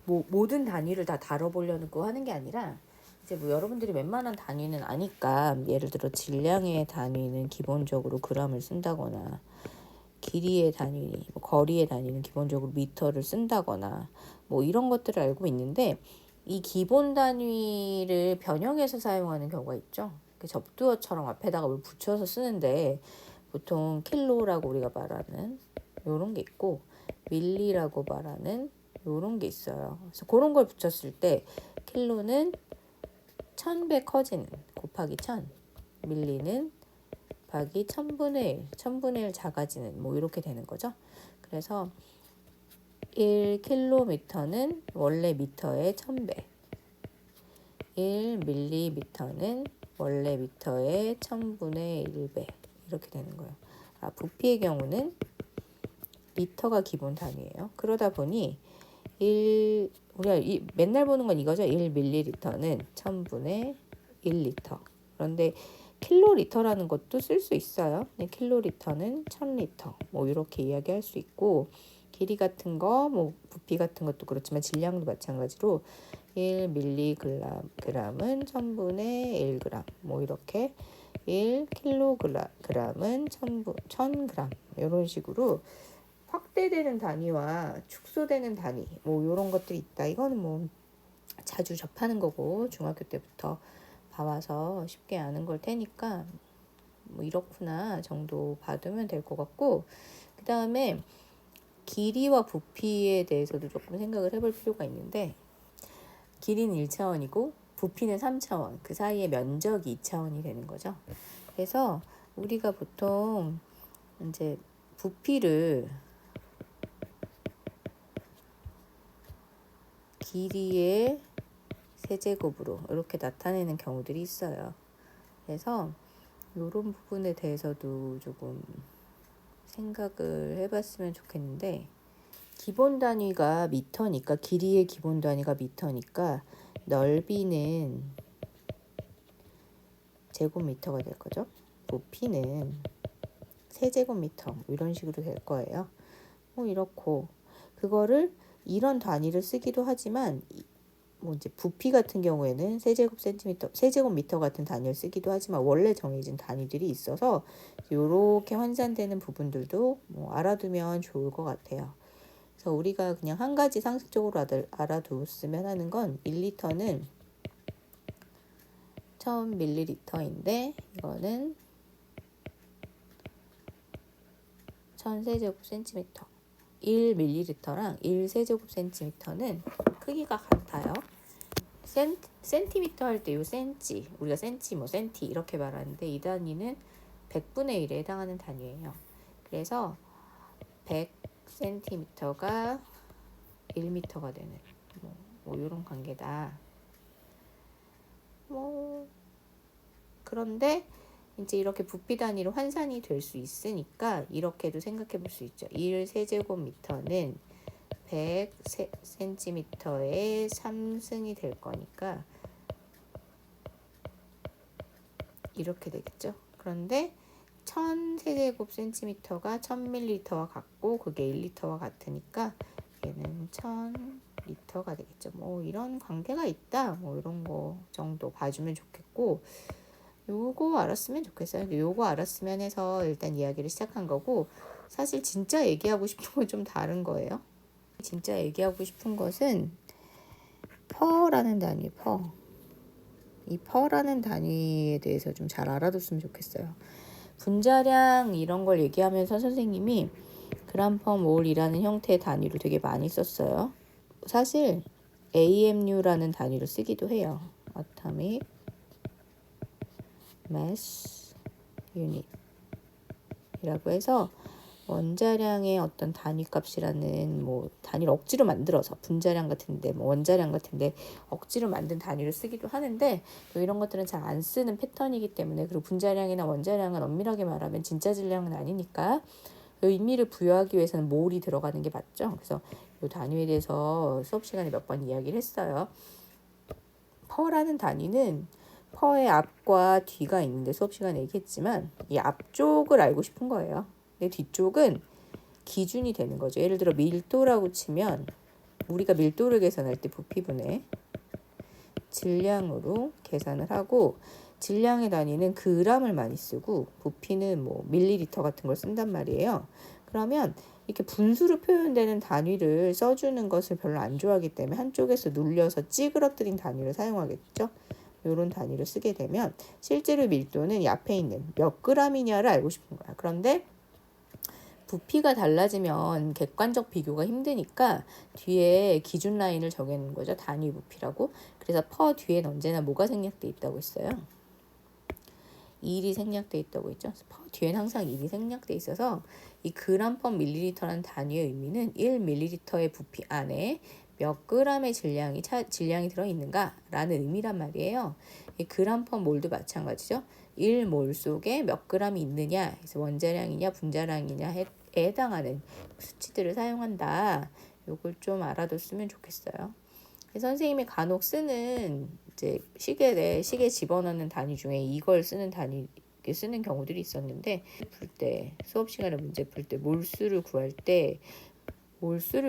뭐 모든 단위를 다 다뤄보려고 하는 게 아니라 이제 뭐 여러분들이 웬만한 단위는 아니까 예를 들어 질량의 단위는 기본적으로 g을 쓴다거나 길이의 단위, 뭐 거리의 단위는 기본적으로 미터를 쓴다거나 뭐 이런 것들을 알고 있는데 이 기본 단위를 변형해서 사용하는 경우가 있죠. 접두어처럼 앞에다가 뭘 붙여서 쓰는데 보통 킬로라고 우리가 말하는 요런 게 있고 밀리라고 말하는 요런 게 있어요. 그래서 그런 걸 붙였을 때 킬로는 1000배 커지는 곱하기 1000, 밀리는 곱하기 1000분의 1 작아지는 뭐 이렇게 되는 거죠. 그래서 1km는 원래 미터의 1000배, 1ml는 원래 미터의 1000분의 1배 이렇게 되는 거예요. 부피의 경우는 리터가 기본 단위예요. 그러다 보니 우리가 맨날 보는 건 이거죠. 1ml는 1000분의 1리터. 그런데 킬로리터라는 것도 쓸 수 있어요. 킬로리터는 1000리터. 뭐 이렇게 이야기할 수 있고 길이 같은 거, 뭐 부피 같은 것도 그렇지만 질량도 마찬가지로 1mg은 1000분의 1g. 뭐 이렇게 1kg은 1000g. 이런 식으로 확대되는 단위와 축소되는 단위 뭐 이런 것들이 있다. 이거는 뭐 자주 접하는 거고 중학교 때부터 봐와서 쉽게 아는 걸 테니까 뭐 이렇구나 정도 봐두면 될 것 같고, 그 다음에 길이와 부피에 대해서도 조금 생각을 해볼 필요가 있는데 길이는 1차원이고 부피는 3차원, 그 사이에 면적이 2차원이 되는 거죠. 그래서 우리가 보통 이제 부피를 길이의 세제곱으로 이렇게 나타내는 경우들이 있어요. 그래서 이런 부분에 대해서도 조금 생각을 해봤으면 좋겠는데, 기본 단위가 미터니까 길이의 기본 단위가 미터니까 넓이는 제곱미터가 될 거죠. 부피는 세제곱미터 이런 식으로 될 거예요. 뭐 이렇고 그거를 이런 단위를 쓰기도 하지만 뭐 이제 부피 같은 경우에는 세제곱미터 같은 단위를 쓰기도 하지만 원래 정해진 단위들이 있어서 이렇게 환산되는 부분들도 뭐 알아두면 좋을 것 같아요. 그래서 우리가 그냥 한 가지 상식적으로 알아두었으면 하는 건 1리터는 1000ml인데 이거는 1000세제곱센티미터. 1ml랑 1세제곱센티미터는 크기가 같아요. 센티미터 할 때 요 센치, 우리가 센치 뭐 센티 이렇게 말하는데 이 단위는 100분의 1에 해당하는 단위예요. 그래서 100cm가 1m가 되는 뭐 이런 관계다. 뭐 그런데 이제 이렇게 부피 단위로 환산이 될 수 있으니까 이렇게도 생각해 볼 수 있죠. 1세제곱미터는 100cm의 3승이 될 거니까 이렇게 되겠죠. 그런데 1000세제곱센티미터가 1000ml와 같고 그게 1리터와 같으니까 얘는 1000리터가 되겠죠. 뭐 이런 관계가 있다. 뭐 이런 거 정도 봐주면 좋겠고, 요거 알았으면 좋겠어요. 요거 알았으면 해서 일단 이야기를 시작한 거고, 사실 진짜 얘기하고 싶은 건 좀 다른 거예요. 진짜 얘기하고 싶은 것은 퍼라는 단위, 퍼. 이 퍼라는 단위에 대해서 좀 잘 알아뒀으면 좋겠어요. 분자량 이런 걸 얘기하면서 선생님이 그램 퍼 몰이라는 형태의 단위를 되게 많이 썼어요. 사실 AMU라는 단위를 쓰기도 해요. Atomic Mass Unit이라고 해서 원자량의 어떤 단위값이라는 뭐 단위를 억지로 만들어서 분자량 같은데 뭐 원자량 같은데 억지로 만든 단위를 쓰기도 하는데 또 이런 것들은 잘 안 쓰는 패턴이기 때문에, 그리고 분자량이나 원자량은 엄밀하게 말하면 진짜 질량은 아니니까 이 의미를 부여하기 위해서는 몰이 들어가는 게 맞죠. 그래서 이 단위에 대해서 수업 시간에 몇 번 이야기를 했어요. 퍼라는 단위는 퍼의 앞과 뒤가 있는데 수업 시간에 얘기했지만 이 앞쪽을 알고 싶은 거예요. 근데 뒤쪽은 기준이 되는 거죠. 예를 들어 밀도라고 치면 우리가 밀도를 계산할 때 부피분의 질량으로 계산을 하고, 질량의 단위는 그람을 많이 쓰고 부피는 뭐 밀리리터 같은 걸 쓴단 말이에요. 그러면 이렇게 분수로 표현되는 단위를 써주는 것을 별로 안 좋아하기 때문에 한쪽에서 눌려서 찌그러뜨린 단위를 사용하겠죠. 이런 단위를 쓰게 되면 실제로 밀도는 이 앞에 있는 몇 그램이냐를 알고 싶은 거야. 그런데 부피가 달라지면 객관적 비교가 힘드니까 뒤에 기준 라인을 정해놓는 거죠. 단위 부피라고. 그래서 퍼 뒤엔 언제나 뭐가 생략돼 있다고 했어요? 1이 생략돼 있다고 했죠. 퍼 뒤엔 항상 1이 생략돼 있어서 이 그램 퍼 밀리리터라는 단위의 의미는 1ml의 부피 안에 몇 g의 질량이 들어있는가라는 의미란 말이에요. 이 그램 퍼 몰도 마찬가지죠. 1몰 속에 몇 g이 있느냐, 그래서 원자량이냐 분자량이냐에 해당하는 수치들을 사용한다. 요걸 좀 알아뒀으면 좋겠어요. 선생님이 간혹 쓰는 이제 시계 집어넣는 단위 중에 이걸 쓰는 단위 쓰는 경우들이 있었는데, 수업 시간에 문제 풀 때 몰수를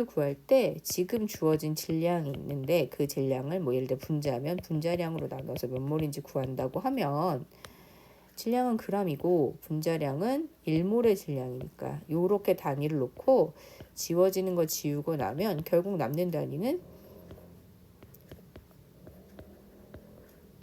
구할 때 지금 주어진 질량이 있는데 그 질량을 뭐 예를 들어 분자하면 분자량으로 나눠서 몇 몰인지 구한다고 하면 질량은 g이고 분자량은 1몰의 질량이니까 요렇게 단위를 놓고 지워지는 거 지우고 나면 결국 남는 단위는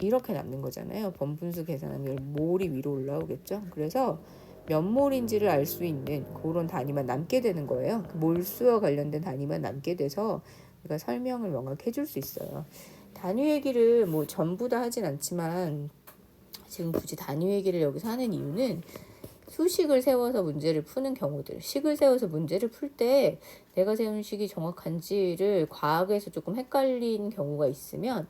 이렇게 남는 거잖아요. 번분수 계산하면 몰이 위로 올라오겠죠. 그래서 몇 몰인지를 알 수 있는 그런 단위만 남게 되는 거예요. 몰수와 관련된 단위만 남게 돼서 우리가 설명을 명확히 해줄 수 있어요. 단위 얘기를 뭐 전부 다 하진 않지만 지금 굳이 단위 얘기를 여기서 하는 이유는 수식을 세워서 문제를 푸는 경우들, 식을 세워서 문제를 풀 때 내가 세운 식이 정확한지를 과학에서 조금 헷갈린 경우가 있으면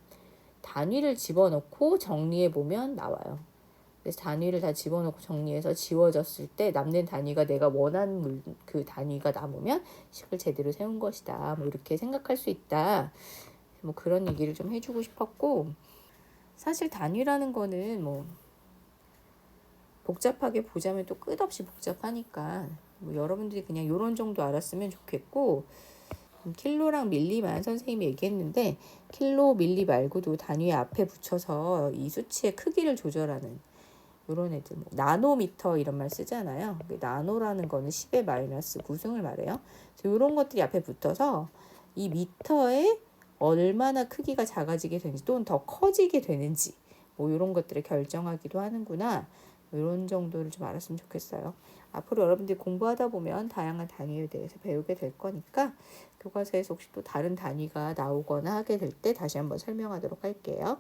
단위를 집어넣고 정리해 보면 나와요. 그래서 단위를 다 집어넣고 정리해서 지워졌을 때 남는 단위가 내가 원하는 그 단위가 남으면 식을 제대로 세운 것이다. 뭐 이렇게 생각할 수 있다. 뭐 그런 얘기를 좀 해주고 싶었고, 사실 단위라는 거는 뭐 복잡하게 보자면 또 끝없이 복잡하니까 뭐 여러분들이 그냥 요런 정도 알았으면 좋겠고, 킬로랑 밀리만 선생님이 얘기했는데 킬로, 밀리 말고도 단위 앞에 붙여서 이 수치의 크기를 조절하는 이런 애들, 뭐 나노미터 이런 말 쓰잖아요. 나노라는 거는 10의 마이너스 9승을 말해요. 그래서 이런 것들이 앞에 붙어서 이 미터에 얼마나 크기가 작아지게 되는지 또는 더 커지게 되는지 뭐 이런 것들을 결정하기도 하는구나. 이런 정도를 좀 알았으면 좋겠어요. 앞으로 여러분들이 공부하다 보면 다양한 단위에 대해서 배우게 될 거니까 교과서에서 혹시 또 다른 단위가 나오거나 하게 될 때 다시 한번 설명하도록 할게요.